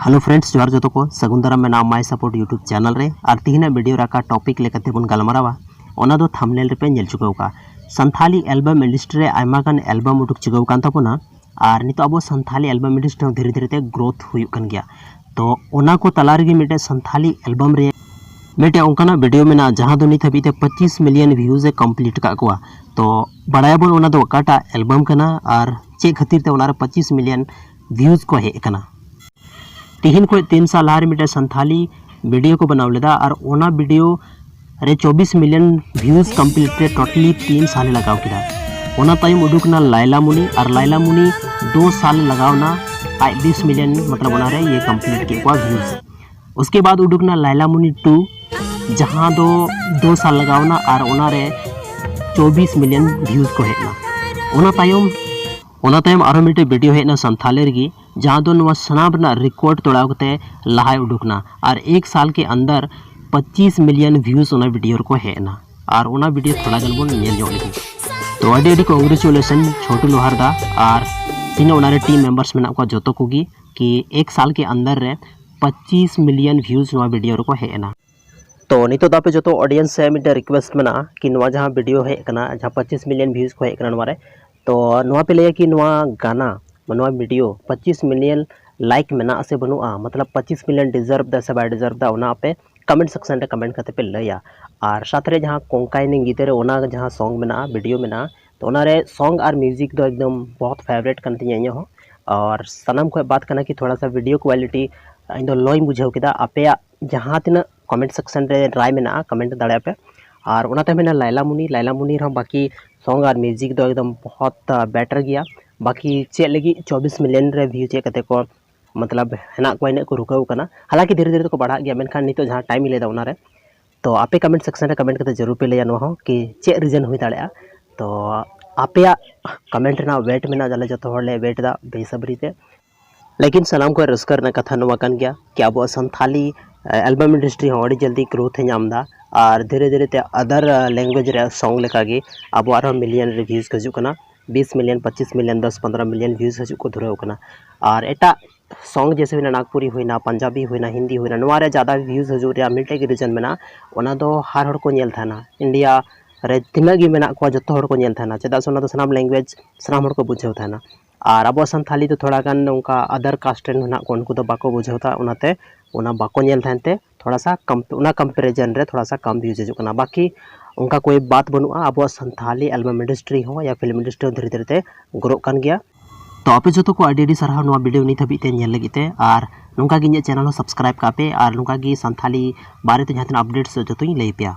Hello friends जोहार जो को सगुन दाराम में माय सपोर्ट यूट्यूब चैनल रे और तीना वीडियो राका टॉपिक लेकते बन गलमारावा ओना दो थंबनेल पे नेल चुकाव का संथाली एल्बम इंडस्ट्री रे आयमा गान एल्बम उडुक चुकाव कान ताबोना और नितो अब संथाली एल्बम इंडस्ट्री धीरे धीरे ते ग्रोथ हुयुक कान गया तो ओना को तला रे मिटे संथाली एल्बम रे मिटे ओंकाना वीडियो में जहां दो नित हबीते 25 मिलियन व्यूज ए कंप्लीट का कोआ तो बड़ाया बोन ओना दो काटा एल्बम कना और चे खातिर ते ओना रे 25 मिलियन व्यूज को हे कना तीन को 3 साल लारे मिटे संथाली वीडियो को बनाव लेदा और ओना वीडियो रे 24 मिलियन व्यूज कंप्लीट रे टोटली 3 साल लगाव किदा ओना टाइम उडुकना लाइला मुनी और लाइला मुनी 2 साल लगावना 20 मिलियन मतलब ओना रे ये कंप्लीट के को व्यूज। उसके बाद उडुकना लाइला मुनी 2 जहां दो 2 साल लगावना और ओना रे 24 मिलियन व्यूज को हेना ओना तायम आरो मिटे वीडियो हेना संथाली रगी जहाँ दो नवा सनाब ना रिकॉर्ड तोड़ावते लहाय उडुकना और 1 साल के अंदर 25 मिलियन व्यूज ओना वीडियो को हेना और ओना वीडियो थोड़ा गन बोन नेल जोड़ लगी तो अडी कांग्रेचुलेशन छोटू लोहार दा और तीन ओना रे टीम मेंबर्स में को जोतो कोगी कि 1 साल के अंदर रे 25 मिलियन व्यूज नवा वीडियो को हेना। तो नितो दापे जो ऑडियंस से मिटे रिक्वेस्ट में कि नवा जहाँ वीडियो हेकना जहाँ 25 मिलियन व्यूज को हेकना नवा रे तो नवा पे ले कि नवा गाना नवा वीडियो 25 मिलियन लाइक में से बनुआ मतलब 25 मिलियन डिजर्व दा से बाय डिजर्व दा ओना पे कमेंट सेक्शन रे कमेंट करते पे लैया और साथ रे जहाँ कोंकाई गीते रे ओना जहाँ सॉन्ग में वीडियो में तो ओना रे सॉन्ग और म्यूजिक दो एकदम बहुत फेवरेट कन तिया हो और सनम को बात करना कि थोड़ा सा वीडियो क्वालिटी इन दो लॉय बुझाव किदा आपे जहाँ तीना कमेंट सेक्शन रे राय में कमेंट दाड़ा पे और उनाते में लाइला मुनी रहा बाकी सॉन्ग और म्यूजिक दो एकदम बहुत बेटर गया बाकी चेक लगी 24 मिलियन रे व्यू चेक करते को मतलब हेना को इन को रुकाव कना हालांकि धीरे धीरे तो बढ़ा गया मेनखान नितो जहाँ टाइम मिले उना रे तो आपे कमेंट सेक्शन रे कमेंट करते जरूर पे लैया नो कि चे रीजन हुई दाड़ा तो आपे कमेंट ना वेट में जाले जो हड़े वेट दा बेसब्रीते लेकिन सनाम को रस्कर कथा नवा कान गया कि अब संथाली एल्बम इंडस्ट्री हो जल्दी ग्रोथ नामदा और धीरे धीरे ते अदर लैंग्वेज रे सॉन्ग लेकागे अब आरो मिलियन रिव्यूज हजू कना 20 मिलियन 25 मिलियन 10-15 मिलियन व्यूज हजू को धुराव कना और एटा सॉन्ग जैसे हुई नागपुरी हुईना पंजाबी हुईना हिंदी हुईना नवा रे ज़्यादा व्यूज हजू रे मिलटे रीजन में ओना दो हर हर को नेल थाना इंडिया रे तिना गी मेना को जतो हर को नेल थाना चेदा सोना तो सनाम लैंग्वेज सनाम हर को बुझाव थाना और अब संथाली तो थोड़ा गान उनका अदर कास्ट रेन ना को उनको तो बाको बुझावता उनाते उना बाको नेल थानते थोड़ा सा कम उना कंपेरिजन रे थोड़ा सा कम व्यूज हजू कना बाकी उनका कोई बात बनुआ अब संथाली एल्बम इंडस्ट्री हो या फिल्म इंडस्ट्री धीरे धीरे ते ग्रो कान गया तो आपे जो को अडी सरहा नवा वीडियो नित हबी ते नेल लगिते और नुका गी चैनल सब्सक्राइब कापे और नुका गी संथाली बारे ते जहां अपडेट्स जो तो लई पिया।